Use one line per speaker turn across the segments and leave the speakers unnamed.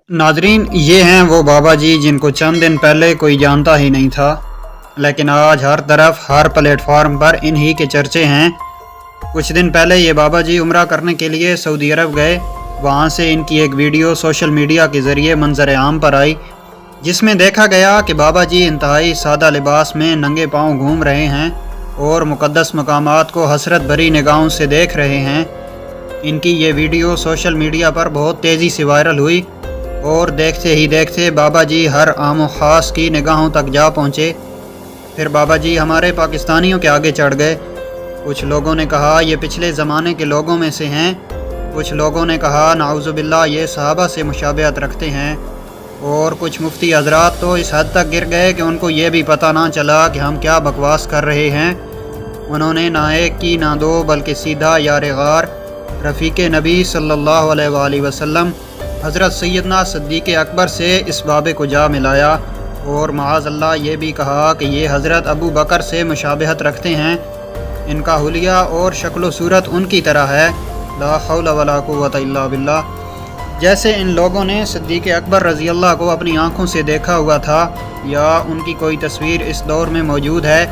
नाजरीन, ये हैं वो बाबा जी जिनको चंद दिन पहले कोई जानता ही नहीं था, लेकिन आज हर तरफ हर प्लेटफार्म पर इन्हीं के चर्चे हैं। कुछ दिन पहले ये बाबा जी उम्रा करने के लिए सऊदी अरब गए। वहाँ से इनकी एक वीडियो सोशल मीडिया के ज़रिए मंजर आम पर आई, जिसमें देखा गया कि बाबा जी इंतहाई सादा लिबास में नंगे पाँव घूम रहे हैं और मुक़द्दस मकामात को हसरत भरी निगाहों से देख रहे हैं। इनकी ये वीडियो सोशल मीडिया पर बहुत तेज़ी से वायरल हुई और देखते ही देखते बाबा जी हर आम व ख़ास की निगाहों तक जा पहुँचे। फिर बाबा जी हमारे पाकिस्तानियों के आगे चढ़ गए। कुछ लोगों ने कहा ये पिछले ज़माने के लोगों में से हैं, कुछ लोगों ने कहा नाउज़ुबिल्लाह ये सहाबा से मुशाबहत रखते हैं, और कुछ मुफ्ती हज़रात तो इस हद तक गिर गए कि उनको ये भी पता ना चला कि हम क्या बकवास कर रहे हैं। उन्होंने ना एक की ना दो बल्कि सीधा यार गार रफ़ीक नबी सल्लल्लाहु अलैहि वसल्लम हज़रत सैयदना सिद्दीक़ अकबर से इस बाबे को जा मिलाया और माअज़ल्लाह ये भी कहा कि ये हज़रत अबू बकर से मुशाबहत रखते हैं, इनका हुलिया और शक्ल सूरत उनकी तरह है। ला हौला वला कुव्वता इल्ला बिल्लाह। जैसे इन लोगों ने सिद्दीक़ अकबर रज़ी अल्लाह को अपनी आँखों से देखा हुआ था या उनकी कोई तस्वीर इस दौर में मौजूद है।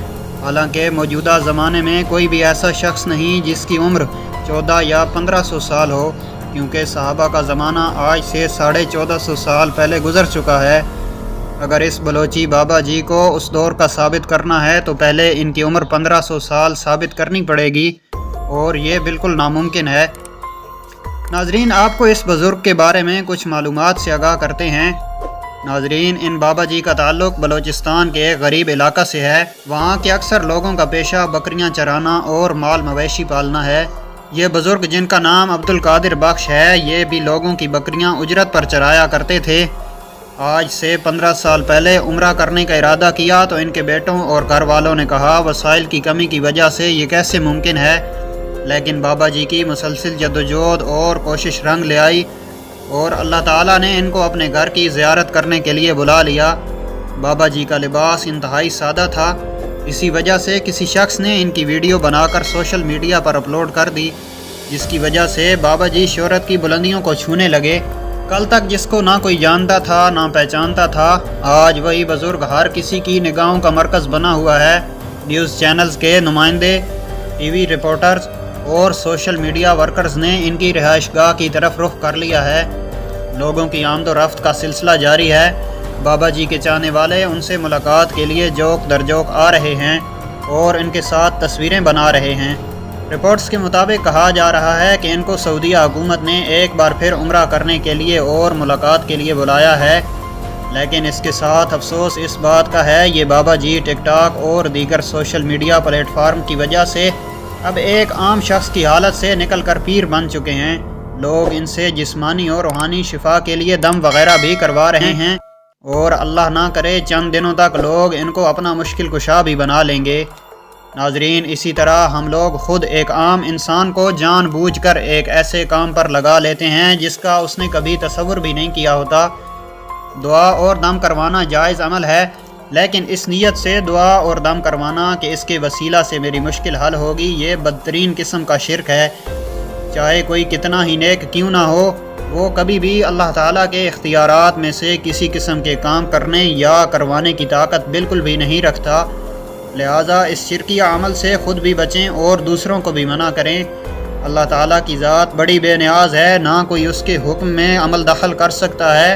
हालांकि मौजूदा ज़माने में कोई भी ऐसा शख्स नहीं जिसकी उम्र 14 या 1500 साल हो, क्योंकि सहाबा का ज़माना आज से 1450 साल पहले गुज़र चुका है। अगर इस बलोची बाबा जी को उस दौर का साबित करना है तो पहले इनकी उम्र 1500 साल साबित करनी पड़ेगी, और ये बिल्कुल नामुमकिन है। नाजरीन, आपको इस बुज़ुर्ग के बारे में कुछ मालूमात से आगाह करते हैं। नाजरीन, इन बाबा जी का ताल्लुक़ बलोचिस्तान के एक गरीब इलाका से है। वहाँ के अक्सर लोगों का पेशा बकरियाँ चराना और माल मवेशी पालना है। ये बुज़ुर्ग जिनका नाम अब्दुल कादिर बख्श है, ये भी लोगों की बकरियाँ उजरत पर चराया करते थे। आज से 15 साल पहले उम्रा करने का इरादा किया तो इनके बेटों और घर वालों ने कहा वसाइल की कमी की वजह से ये कैसे मुमकिन है, लेकिन बाबा जी की मुसलसल जद्दोजहद और कोशिश रंग ले आई और अल्लाह ताला ने इनको अपने घर की ज़ियारत करने के लिए बुला लिया। बाबा जी का लिबास इंतहाई सादा था, इसी वजह से किसी शख्स ने इनकी वीडियो बनाकर सोशल मीडिया पर अपलोड कर दी, जिसकी वजह से बाबा जी शोहरत की बुलंदियों को छूने लगे। कल तक जिसको ना कोई जानता था ना पहचानता था, आज वही बुज़ुर्ग हर किसी की निगाहों का मरकज़ बना हुआ है। न्यूज़ चैनल्स के नुमाइंदे, टीवी रिपोर्टर्स और सोशल मीडिया वर्कर्स ने इनकी रिहाइशगाह की तरफ रुख कर लिया है। लोगों की आमद व रफ्त का सिलसिला जारी है। बाबा जी के चाहने वाले उनसे मुलाकात के लिए जोक दर जोक आ रहे हैं और इनके साथ तस्वीरें बना रहे हैं। रिपोर्ट्स के मुताबिक कहा जा रहा है कि इनको सऊदीया हुकूमत ने एक बार फिर उम्रा करने के लिए और मुलाकात के लिए बुलाया है, लेकिन इसके साथ अफसोस इस बात का है ये बाबा जी टिकटॉक और दीगर सोशल मीडिया प्लेटफार्म की वजह से अब एक आम शख्स की हालत से निकल कर पीर बन चुके हैं। लोग इनसे जिस्मानी और रूहानी शिफा के लिए दम वगैरह भी करवा रहे हैं, और अल्लाह ना करे चंद दिनों तक लोग इनको अपना मुश्किल कुशा भी बना लेंगे। नाजरीन, इसी तरह हम लोग ख़ुद एक आम इंसान को जानबूझकर एक ऐसे काम पर लगा लेते हैं जिसका उसने कभी तसव्वुर भी नहीं किया होता। दुआ और दम करवाना जायज़ अमल है, लेकिन इस नीयत से दुआ और दम करवाना कि इसके वसीला से मेरी मुश्किल हल होगी, ये बदतरीन किस्म का शिरक है। चाहे कोई कितना ही नेक क्यों ना हो, वो कभी भी अल्लाह ताला के इख्तियारात में से किसी किस्म के काम करने या करवाने की ताकत बिल्कुल भी नहीं रखता। लिहाजा इस शिरकिया अमल से ख़ुद भी बचें और दूसरों को भी मना करें। अल्लाह ताला की ज़ात बड़ी बेनियाज़ है, ना कोई उसके हुक्म में अमल दखल कर सकता है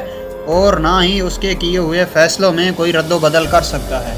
और ना ही उसके किए हुए फ़ैसलों में कोई रद्दो बदल कर सकता है।